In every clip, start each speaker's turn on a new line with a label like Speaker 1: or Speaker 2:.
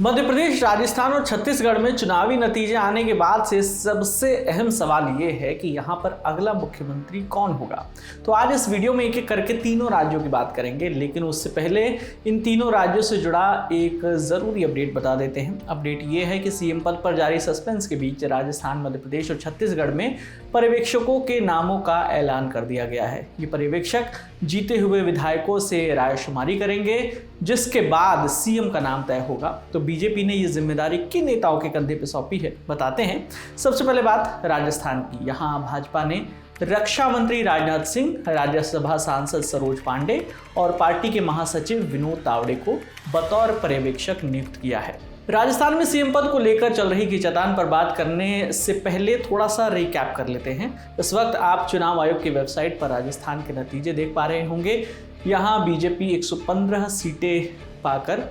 Speaker 1: मध्य प्रदेश, राजस्थान और छत्तीसगढ़ में चुनावी नतीजे आने के बाद से सबसे अहम सवाल ये है कि यहाँ पर अगला मुख्यमंत्री कौन होगा। तो आज इस वीडियो में एक एक करके तीनों राज्यों की बात करेंगे, लेकिन उससे पहले इन तीनों राज्यों से जुड़ा एक ज़रूरी अपडेट बता देते हैं। अपडेट ये है कि सीएम पद पर जारी सस्पेंस के बीच राजस्थान, मध्य प्रदेश और छत्तीसगढ़ में पर्यवेक्षकों के नामों का ऐलान कर दिया गया है। ये पर्यवेक्षक जीते हुए विधायकों से रायशुमारी करेंगे, जिसके बाद सीएम का नाम तय होगा। तो बीजेपी ने ये जिम्मेदारी किन नेताओं के कंधे पर सौंपी है, बताते हैं। सबसे पहले बात राजस्थान की। यहाँ भाजपा ने रक्षा मंत्री राजनाथ सिंह, राज्यसभा सांसद सरोज पांडे और पार्टी के महासचिव विनोद तावड़े को बतौर पर्यवेक्षक नियुक्त किया है। राजस्थान में सीएम पद को लेकर चल रही खींचातान पर बात करने से पहले थोड़ा सा रिकैप कर लेते हैं। इस वक्त आप चुनाव आयोग की वेबसाइट पर राजस्थान के नतीजे देख पा रहे होंगे। यहाँ बीजेपी 115 सीटें पाकर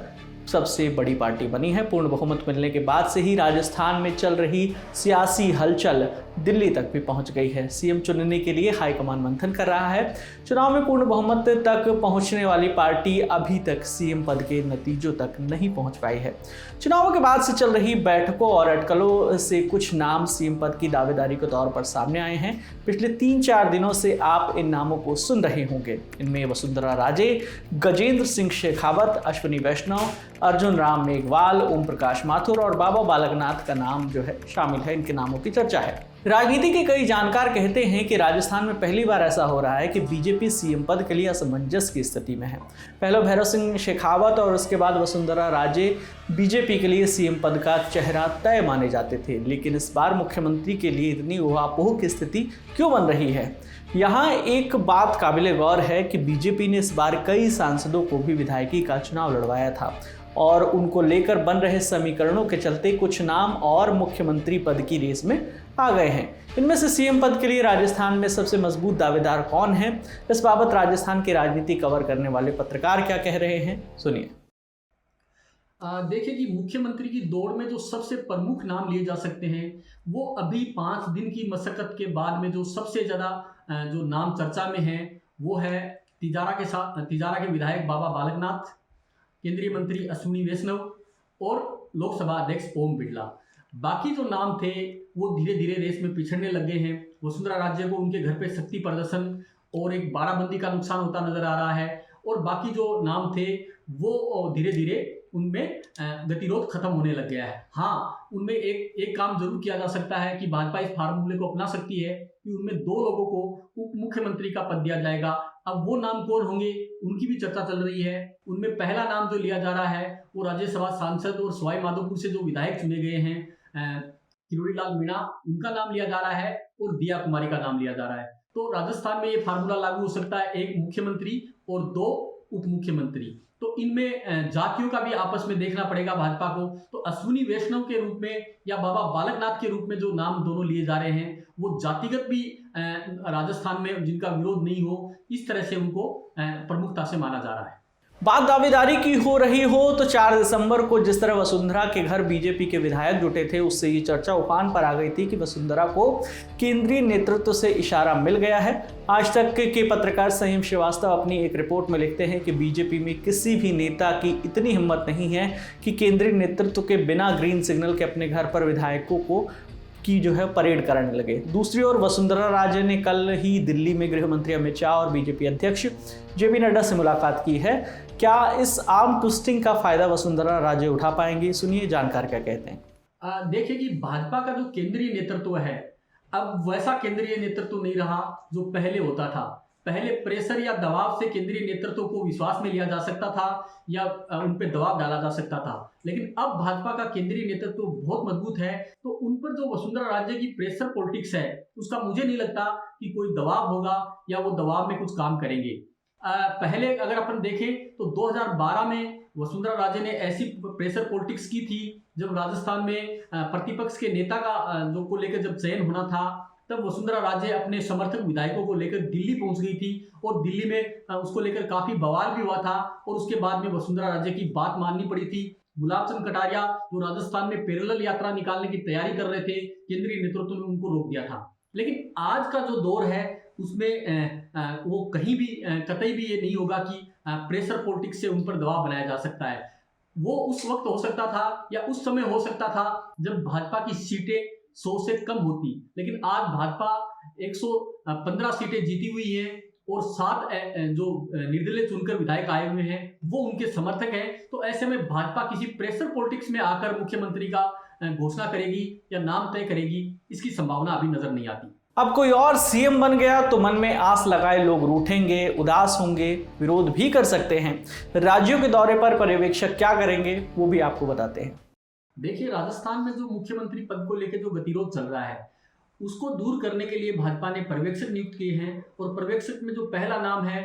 Speaker 1: सबसे बड़ी पार्टी बनी है। पूर्ण बहुमत मिलने के बाद से ही राजस्थान में चल रही सियासी हलचल दिल्ली तक भी पहुंच गई है। सीएम चुनने के लिए हाईकमान मंथन कर रहा है। चुनाव में पूर्ण बहुमत तक पहुंचने वाली पार्टी अभी तक सीएम पद के नतीजों तक नहीं पहुंच पाई है। चुनावों के बाद से चल रही बैठकों और अटकलों से कुछ नाम सीएम पद की दावेदारी के तौर पर सामने आए हैं। पिछले 3-4 दिनों से आप इन नामों को सुन रहे होंगे। इनमें वसुंधरा राजे, गजेंद्र सिंह शेखावत, अश्विनी वैष्णव, अर्जुन राम मेघवाल, ओम प्रकाश माथुर और बाबा बालकनाथ का नाम जो है शामिल है। इनके नामों की चर्चा है। राजनीति के कई जानकार कहते हैं कि राजस्थान में पहली बार ऐसा हो रहा है कि बीजेपी सीएम पद के लिए असमंजस की स्थिति में है। पहले भैरव सिंह शेखावत और उसके बाद वसुंधरा राजे बीजेपी के लिए सीएम पद का चेहरा तय माने जाते थे, लेकिन इस बार मुख्यमंत्री के लिए इतनी उहापोह की स्थिति क्यों बन रही है? यहाँ एक बात काबिले गौर है कि बीजेपी ने इस बार कई सांसदों को भी विधायकी का चुनाव लड़वाया था और उनको लेकर बन रहे समीकरणों के चलते कुछ नाम और मुख्यमंत्री पद की रेस में आ गए हैं। इनमें से सीएम पद के लिए राजस्थान में सबसे मजबूत दावेदार कौन है? इस बाबत राजस्थान की राजनीति कवर करने वाले पत्रकार क्या कह रहे हैं, सुनिए।
Speaker 2: देखिए कि मुख्यमंत्री की दौड़ में जो सबसे प्रमुख नाम लिए जा सकते हैं, वो अभी 5 दिन की मशक्कत के बाद में जो सबसे ज़्यादा जो नाम चर्चा में है वो है तिजारा के विधायक बाबा बालकनाथ, केंद्रीय मंत्री अश्विनी वैष्णव और लोकसभा अध्यक्ष ओम बिरला। बाकी जो नाम थे वो धीरे धीरे रेस में पिछड़ने लग गए हैं। वसुंधरा राजे को उनके घर पे शक्ति प्रदर्शन और एक बाराबंदी का नुकसान होता नजर आ रहा है, और बाकी जो नाम थे वो धीरे धीरे उनमें गतिरोध खत्म होने लग गया है। हाँ, उनमें एक काम जरूर किया जा सकता है कि भाजपा इस फार्मूले को अपना सकती है कि उनमें 2 लोगों को उप मुख्यमंत्री का पद दिया जाएगा। अब वो नाम कौन होंगे, उनकी भी चर्चा चल रही है। उनमें पहला नाम जो लिया जा रहा है वो राज्यसभा सांसद और सवाई माधोपुर से जो विधायक चुने गए हैं किरोड़ी लाल मीणा, उनका नाम लिया जा रहा है और दिया कुमारी का नाम लिया जा रहा है। तो राजस्थान में ये फार्मूला लागू हो सकता है, 1 मुख्यमंत्री और 2 उप मुख्यमंत्री। तो इनमें जातियों का भी आपस में देखना पड़ेगा भाजपा को। तो अश्विनी वैष्णव के रूप में या बाबा बालकनाथ के रूप में जो नाम दोनों लिए जा रहे हैं वो जातिगत भी राजस्थान में जिनका विरोध नहीं हो, इस तरह से उनको प्रमुखता से माना जा रहा है।
Speaker 1: बात दावेदारी की हो रही हो तो 4 दिसंबर को जिस तरह वसुंधरा के घर बीजेपी के विधायक जुटे थे, उससे ये चर्चा उफान पर आ गई थी कि वसुंधरा को केंद्रीय नेतृत्व से इशारा मिल गया है। आज तक के पत्रकार संयम श्रीवास्तव अपनी एक रिपोर्ट में लिखते हैं कि बीजेपी में किसी भी नेता की इतनी हिम्मत नहीं है कि केंद्रीय नेतृत्व के बिना ग्रीन सिग्नल के अपने घर पर विधायकों को की जो है परेड कराने लगे। दूसरी ओर वसुंधरा राजे ने कल ही दिल्ली में गृह मंत्री अमित शाह और बीजेपी अध्यक्ष जेपी नड्डा से मुलाकात की है। क्या इस आर्म ट्विस्टिंग का फायदा वसुंधरा राजे उठा पाएंगी? सुनिए जानकार क्या कहते हैं।
Speaker 2: देखिए कि भाजपा का जो केंद्रीय नेतृत्व है अब वैसा केंद्रीय नेतृत्व नहीं रहा जो पहले होता था। पहले प्रेशर या दबाव से केंद्रीय नेतृत्व को विश्वास में लिया जा सकता था या उन पर दबाव डाला जा सकता था, लेकिन अब भाजपा का केंद्रीय नेतृत्व बहुत मजबूत है। तो उन पर जो वसुंधरा राजे की प्रेशर पॉलिटिक्स है उसका मुझे नहीं लगता कि कोई दबाव होगा या वो दबाव में कुछ काम करेंगे। पहले अगर अपन देखें तो 2012 में वसुंधरा राजे ने ऐसी प्रेशर पॉलिटिक्स की थी जब राजस्थान में प्रतिपक्ष के नेता का जो को लेकर जब चयन होना था, तब वसुंधरा राजे अपने समर्थक विधायकों को लेकर दिल्ली पहुंच गई थी और दिल्ली में उसको लेकर काफी बवाल भी हुआ था और उसके बाद में वसुंधरा राजे की बात माननी पड़ी थी। गुलाब चंद कटारिया जो राजस्थान में पैरेलल यात्रा निकालने की तैयारी कर रहे थे, केंद्रीय नेतृत्व ने उनको रोक दिया था। लेकिन आज का जो दौर है उसमें वो कहीं भी कतई भी ये नहीं होगा कि प्रेशर पॉलिटिक्स से उन पर दबाव बनाया जा सकता है। वो उस वक्त हो सकता था या उस समय हो सकता था जब भाजपा की सीटें 100 से कम होती, लेकिन आज भाजपा 115 सीटें जीती हुई हैं और 7 जो निर्दलीय चुनकर विधायक आए हुए हैं वो उनके समर्थक हैं। तो ऐसे में भाजपा किसी प्रेशर पॉलिटिक्स में आकर मुख्यमंत्री का घोषणा करेगी या नाम तय करेगी, इसकी संभावना अभी नजर नहीं आती।
Speaker 1: अब कोई और सीएम बन गया तो मन में आस लगाए लोग रूठेंगे, उदास होंगे, विरोध भी कर सकते हैं। राज्यों के दौरे पर पर्यवेक्षक क्या करेंगे वो भी आपको बताते हैं।
Speaker 2: देखिए, राजस्थान में जो मुख्यमंत्री पद को लेकर जो गतिरोध चल रहा है उसको दूर करने के लिए भाजपा ने पर्यवेक्षक नियुक्त किए हैं और पर्यवेक्षक में जो पहला नाम है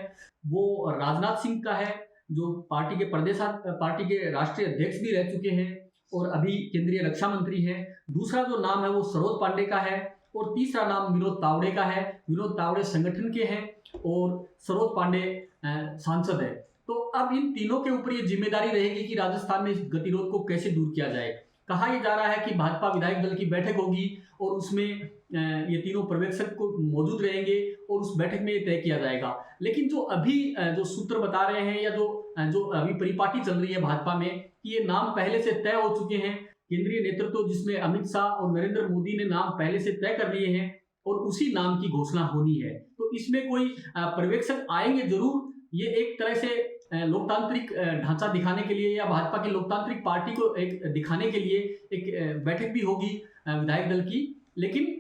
Speaker 2: वो राजनाथ सिंह का है, जो पार्टी के राष्ट्रीय अध्यक्ष भी रह चुके हैं और अभी केंद्रीय रक्षा मंत्री हैं। दूसरा जो नाम है वो सरोज पांडे का है और तीसरा नाम विनोद तावड़े का है। विनोद तावड़े संगठन के हैं और सरोज पांडे सांसद है। तो अब इन तीनों के ऊपर ये जिम्मेदारी रहेगी कि राजस्थान में इस गतिरोध को कैसे दूर किया जाए। कहा यह जा रहा है कि भाजपा विधायक दल की बैठक होगी और उसमें ये तीनों पर्यवेक्षक को मौजूद रहेंगे और उस बैठक में ये तय किया जाएगा। लेकिन जो अभी जो सूत्र बता रहे हैं या जो अभी परिपाटी चल रही है भाजपा में कि ये नाम पहले से तय हो चुके हैं, केंद्रीय नेतृत्व जिसमें अमित शाह और नरेंद्र मोदी ने नाम पहले से तय कर लिए हैं और उसी नाम की घोषणा होनी है। तो इसमें कोई पर्यवेक्षक आएंगे जरूर। ये एक तरह से लोकतांत्रिक ढांचा दिखाने के लिए या भाजपा की लोकतांत्रिक पार्टी को एक दिखाने के लिए एक बैठक भी होगी विधायक दल की, लेकिन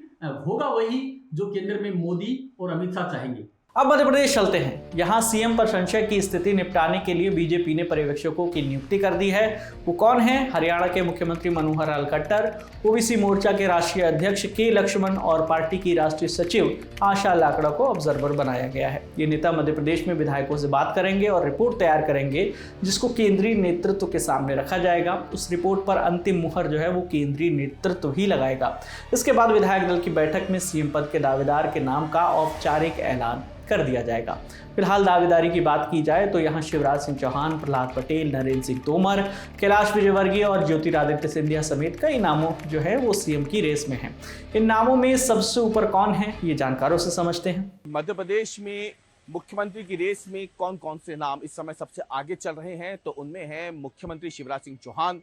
Speaker 2: होगा वही जो केंद्र में मोदी और अमित शाह चाहेंगे।
Speaker 1: अब मध्य प्रदेश चलते हैं। यहाँ सीएम पर संशय की स्थिति निपटाने के लिए बीजेपी ने पर्यवेक्षकों की नियुक्ति कर दी है। वो कौन है? हरियाणा के मुख्यमंत्री मनोहर लाल खट्टर, ओबीसी मोर्चा के राष्ट्रीय अध्यक्ष के लक्ष्मण और पार्टी की राष्ट्रीय सचिव आशा लाकड़ा को ऑब्जर्वर बनाया गया है। ये नेता मध्य प्रदेश में विधायकों से बात करेंगे और रिपोर्ट तैयार करेंगे जिसको केंद्रीय नेतृत्व के सामने रखा जाएगा। उस रिपोर्ट पर अंतिम मुहर जो है वो केंद्रीय नेतृत्व ही लगाएगा। इसके बाद विधायक दल की बैठक में सीएम पद के दावेदार के नाम का औपचारिक ऐलान कर दिया जाएगा। फिलहाल दावेदारी की बात की जाए तो यहाँ शिवराज सिंह चौहान, प्रहलाद पटेल, नरेंद्र सिंह तोमर, कैलाश विजयवर्गीय और ज्योतिरादित्य सिंधिया समेत कई नामों जो है वो सीएम की रेस में हैं। इन नामों में सबसे ऊपर कौन है ये जानकारों से समझते हैं।
Speaker 3: मध्य प्रदेश में मुख्यमंत्री की रेस में कौन कौन से नाम इस समय सबसे आगे चल रहे हैं तो उनमें है मुख्यमंत्री शिवराज सिंह चौहान,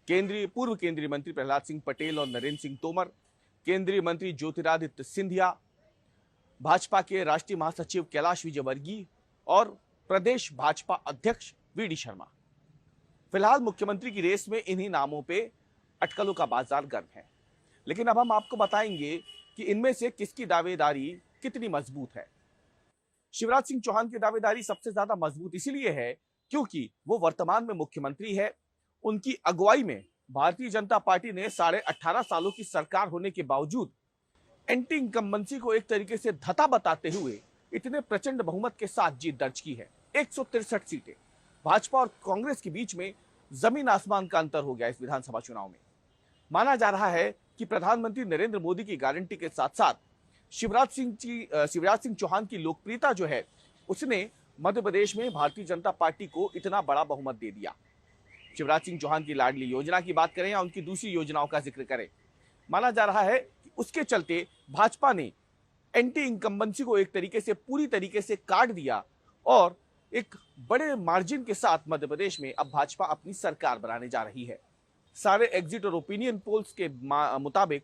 Speaker 3: पूर्व केंद्रीय मंत्री प्रहलाद सिंह पटेल और नरेंद्र सिंह तोमर, केंद्रीय मंत्री ज्योतिरादित्य सिंधिया, भाजपा के राष्ट्रीय महासचिव कैलाश विजयवर्गीय और प्रदेश भाजपा अध्यक्ष वीडी शर्मा। फिलहाल मुख्यमंत्री की रेस में इन्हीं नामों पे अटकलों का बाजार गर्म है, लेकिन अब हम आपको बताएंगे कि इनमें से किसकी दावेदारी कितनी मजबूत है। शिवराज सिंह चौहान की दावेदारी सबसे ज्यादा मजबूत इसलिए है क्योंकि वो वर्तमान में मुख्यमंत्री है। उनकी अगुवाई में भारतीय जनता पार्टी ने 18.5 सालों की सरकार होने के बावजूद एंटी इनकम्बेंसी को एक तरीके से धता बताते हुए इतने प्रचंड बहुमत के साथ जीत दर्ज की है। 163 सीटें। भाजपा और कांग्रेस के बीच में जमीन आसमान का अंतर हो गया इस विधानसभा चुनाव में। माना जा रहा है कि प्रधानमंत्री नरेंद्र मोदी की गारंटी के साथ साथ शिवराज सिंह चौहान की लोकप्रियता जो है उसने मध्य प्रदेश में भारतीय जनता पार्टी को इतना बड़ा बहुमत दे दिया। शिवराज सिंह चौहान की लाडली योजना की बात करें या उनकी दूसरी योजनाओं का जिक्र करें, माना जा रहा है कि उसके चलते भाजपा ने एंटी इनकम्बेंसी को एक तरीके से पूरी तरीके से काट दिया और एक बड़े मार्जिन के साथ मध्य प्रदेश में अब भाजपा अपनी सरकार बनाने जा रही है। सारे एग्जिट और ओपिनियन पोल्स के मुताबिक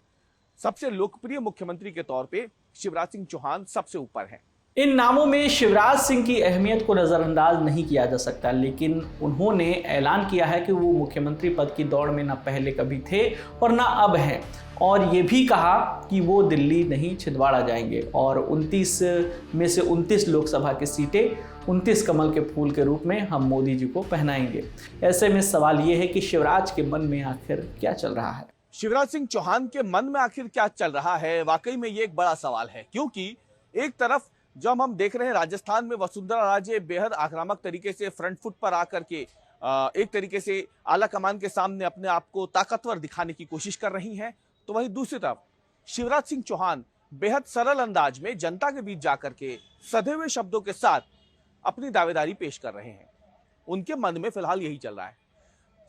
Speaker 3: सबसे लोकप्रिय मुख्यमंत्री के तौर पे शिवराज सिंह चौहान सबसे ऊपर है।
Speaker 1: इन नामों में शिवराज सिंह की अहमियत को नज़रअंदाज नहीं किया जा सकता, लेकिन उन्होंने ऐलान किया है कि वो मुख्यमंत्री पद की दौड़ में न पहले कभी थे और न अब हैं, और ये भी कहा कि वो दिल्ली नहीं छिंदवाड़ा जाएंगे और 29 में से 29 लोकसभा की सीटें 29 कमल के फूल के रूप में हम मोदी जी को पहनाएंगे। ऐसे में सवाल ये है कि शिवराज के मन में आखिर क्या चल रहा है।
Speaker 3: शिवराज सिंह चौहान के मन में आखिर क्या चल रहा है, वाकई में ये एक बड़ा सवाल है, क्योंकि एक तरफ जब हम देख रहे हैं राजस्थान में वसुंधरा राजे बेहद आक्रामक तरीके से फ्रंट फुट पर आकर के एक तरीके से आला कमान के सामने अपने आप को ताकतवर दिखाने की कोशिश कर रही हैं, तो वहीं दूसरी तरफ शिवराज सिंह चौहान बेहद सरल अंदाज में जनता के बीच जाकर के सधे हुए शब्दों के साथ अपनी दावेदारी पेश कर रहे हैं। उनके मन में फिलहाल यही चल रहा है।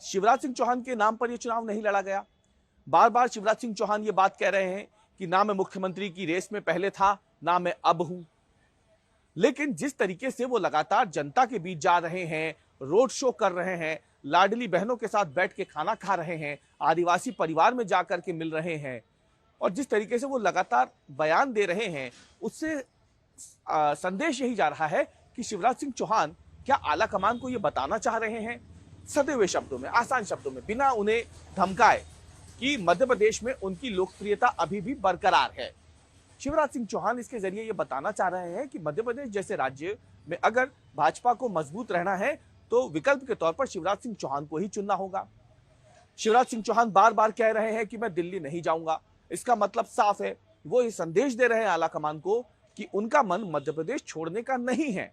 Speaker 3: शिवराज सिंह चौहान के नाम पर यह चुनाव नहीं लड़ा गया। बार बार शिवराज सिंह चौहान ये बात कह रहे हैं कि ना मैं मुख्यमंत्री की रेस में पहले था, ना मैं अब हूं, लेकिन जिस तरीके से वो लगातार जनता के बीच जा रहे हैं, रोड शो कर रहे हैं, लाडली बहनों के साथ बैठ के खाना खा रहे हैं, आदिवासी परिवार में जाकर के मिल रहे हैं, और जिस तरीके से वो लगातार बयान दे रहे हैं, उससे संदेश यही जा रहा है कि शिवराज सिंह चौहान क्या आला कमान को ये बताना चाह रहे हैं सदे हुए शब्दों में, आसान शब्दों में, बिना उन्हें धमकाए, कि मध्य प्रदेश में उनकी लोकप्रियता अभी भी बरकरार है। शिवराज सिंह चौहान इसके जरिए ये बताना चाह रहे हैं कि मध्य प्रदेश जैसे राज्य में अगर भाजपा को मजबूत रहना है तो विकल्प के तौर पर शिवराज सिंह चौहान को ही चुनना होगा। शिवराज सिंह चौहान बार बार कह रहे हैं कि मैं दिल्ली नहीं जाऊंगा, इसका मतलब साफ है, वो ये संदेश दे रहे हैं आला कमान को कि उनका मन मध्य प्रदेश छोड़ने का नहीं है।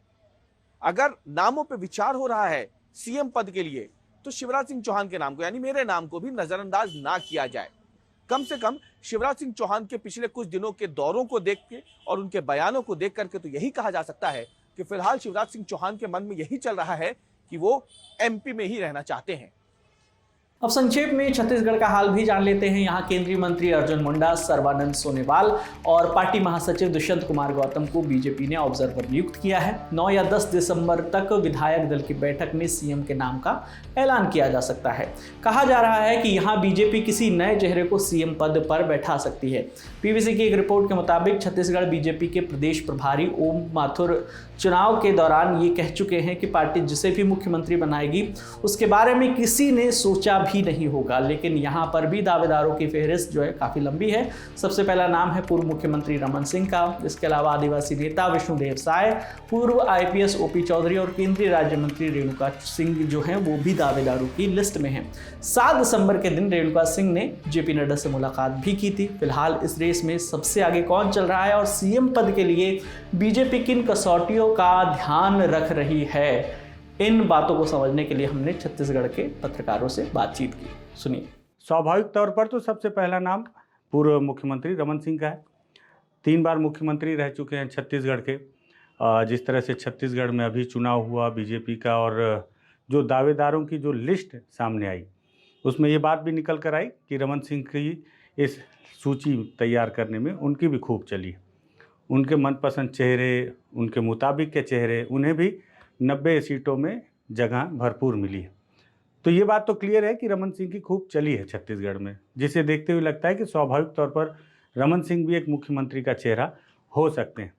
Speaker 3: अगर नामों पे विचार हो रहा है सीएम पद के लिए, तो शिवराज सिंह चौहान के नाम को, यानी मेरे नाम को भी नजरअंदाज ना किया जाए। कम से कम शिवराज सिंह चौहान के पिछले कुछ दिनों के दौरों को देख के और उनके बयानों को देख करके तो यही कहा जा सकता है कि फिलहाल शिवराज सिंह चौहान के मन में यही चल रहा है कि वो एमपी में ही रहना चाहते हैं।
Speaker 1: अब संक्षेप में छत्तीसगढ़ का हाल भी जान लेते हैं। यहाँ केंद्रीय मंत्री अर्जुन मुंडा, सर्बानंद सोनोवाल और पार्टी महासचिव दुष्यंत कुमार गौतम को बीजेपी ने ऑब्जर्वर नियुक्त किया है। 9 या 10 दिसंबर तक विधायक दल की बैठक में सीएम के नाम का ऐलान किया जा सकता है। कहा जा रहा है कि यहाँ बीजेपी किसी नए चेहरे को सीएम पद पर बैठा सकती है। पीवीसी की एक रिपोर्ट के मुताबिक छत्तीसगढ़ बीजेपी के प्रदेश प्रभारी ओम माथुर चुनाव के दौरान ये कह चुके हैं कि पार्टी जिसे भी मुख्यमंत्री बनाएगी उसके बारे में किसी ने सोचा भी नहीं होगा। लेकिन यहाँ पर भी दावेदारों की फहरिस्त जो है काफ़ी लंबी है। सबसे पहला नाम है पूर्व मुख्यमंत्री रमन सिंह का। इसके अलावा आदिवासी नेता विष्णुदेव साय, पूर्व आईपीएस ओपी चौधरी और केंद्रीय राज्य मंत्री रेणुका सिंह जो हैं वो भी दावेदारों की लिस्ट में हैं। 7 दिसंबर के दिन रेणुका सिंह ने जेपी नड्डा से मुलाकात भी की थी। फिलहाल इस रेस में सबसे आगे कौन चल रहा है और सीएम पद के लिए बीजेपी किन कसौटियों का ध्यान रख रही है, इन बातों को समझने के लिए हमने छत्तीसगढ़ के पत्रकारों से बातचीत की। सुनिए।
Speaker 4: स्वाभाविक तौर पर तो सबसे पहला नाम पूर्व मुख्यमंत्री रमन सिंह का है। 3 बार मुख्यमंत्री रह चुके हैं छत्तीसगढ़ के। जिस तरह से छत्तीसगढ़ में अभी चुनाव हुआ बीजेपी का और जो दावेदारों की जो लिस्ट सामने आई उसमें ये बात भी निकल कर आई कि रमन सिंह की इस सूची तैयार करने में उनकी भी खूब चली। उनके मनपसंद चेहरे, उनके मुताबिक के चेहरे, उन्हें भी 90 सीटों में जगह भरपूर मिली है। तो ये बात तो क्लियर है कि रमन सिंह की खूब चली है छत्तीसगढ़ में, जिसे देखते हुए लगता है कि स्वाभाविक तौर पर रमन सिंह भी एक मुख्यमंत्री का चेहरा हो सकते हैं।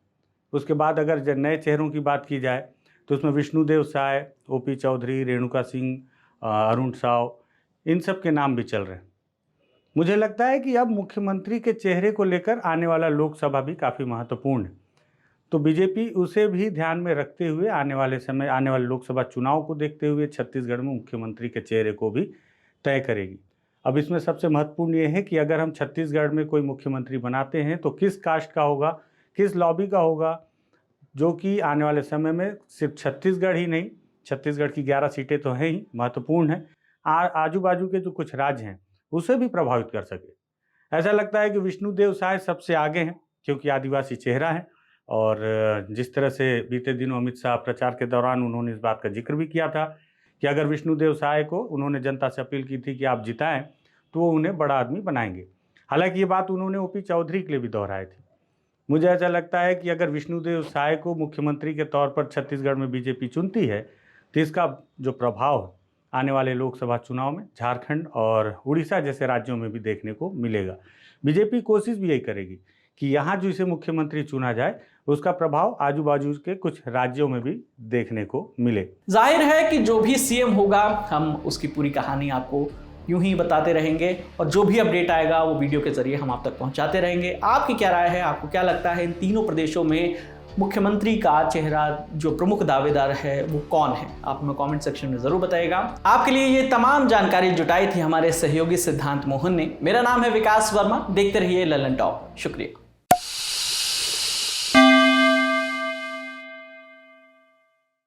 Speaker 4: उसके बाद अगर नए चेहरों की बात की जाए तो उसमें विष्णुदेव साय, ओपी चौधरी, रेणुका सिंह, अरुण साव, इन सब के नाम भी चल रहे हैं। मुझे लगता है कि अब मुख्यमंत्री के चेहरे को लेकर आने वाला लोकसभा भी काफ़ी महत्वपूर्ण है। तो बीजेपी उसे भी ध्यान में रखते हुए आने वाले लोकसभा चुनाव को देखते हुए छत्तीसगढ़ में मुख्यमंत्री के चेहरे को भी तय करेगी। अब इसमें सबसे महत्वपूर्ण ये है कि अगर हम छत्तीसगढ़ में कोई मुख्यमंत्री बनाते हैं तो किस कास्ट का होगा, किस लॉबी का होगा, जो कि आने वाले समय में सिर्फ छत्तीसगढ़ ही नहीं, छत्तीसगढ़ की 11 सीटें तो हैं ही, महत्वपूर्ण है, आजू बाजू के जो कुछ राज्य हैं उसे भी प्रभावित कर सके। ऐसा लगता है कि विष्णुदेव साय सबसे आगे हैं क्योंकि आदिवासी चेहरा है और जिस तरह से बीते दिनों अमित शाह प्रचार के दौरान उन्होंने इस बात का जिक्र भी किया था कि अगर विष्णुदेव साय को उन्होंने जनता से अपील की थी कि आप जिताएं तो वो उन्हें बड़ा आदमी बनाएंगे। हालांकि ये बात उन्होंने ओपी चौधरी के लिए भी दोहराई थी। मुझे ऐसा लगता है कि अगर विष्णुदेव साय को मुख्यमंत्री के तौर पर छत्तीसगढ़ में बीजेपी चुनती है तो इसका जो प्रभाव आने वाले लोकसभा चुनाव में झारखंड और उड़ीसा जैसे राज्यों में भी देखने को मिलेगा। बीजेपी कोशिश भी यही करेगी कि यहाँ जो इसे मुख्यमंत्री चुना जाए उसका प्रभाव आजू बाजू के कुछ राज्यों में भी देखने को मिले।
Speaker 1: जाहिर है कि जो भी सीएम होगा हम उसकी पूरी कहानी आपको यूं ही बताते रहेंगे और जो भी अपडेट आएगा वो वीडियो के जरिए हम आप तक पहुंचाते रहेंगे। आपकी क्या राय है, आपको क्या लगता है इन तीनों प्रदेशों में मुख्यमंत्री का चेहरा जो प्रमुख दावेदार है वो कौन है? आप हमें कमेंट सेक्शन में जरूर बताइएगा। आपके लिए ये तमाम जानकारी जुटाई थी हमारे सहयोगी सिद्धांत मोहन ने। मेरा नाम है विकास वर्मा, देखते रहिए ललन टॉप। शुक्रिया।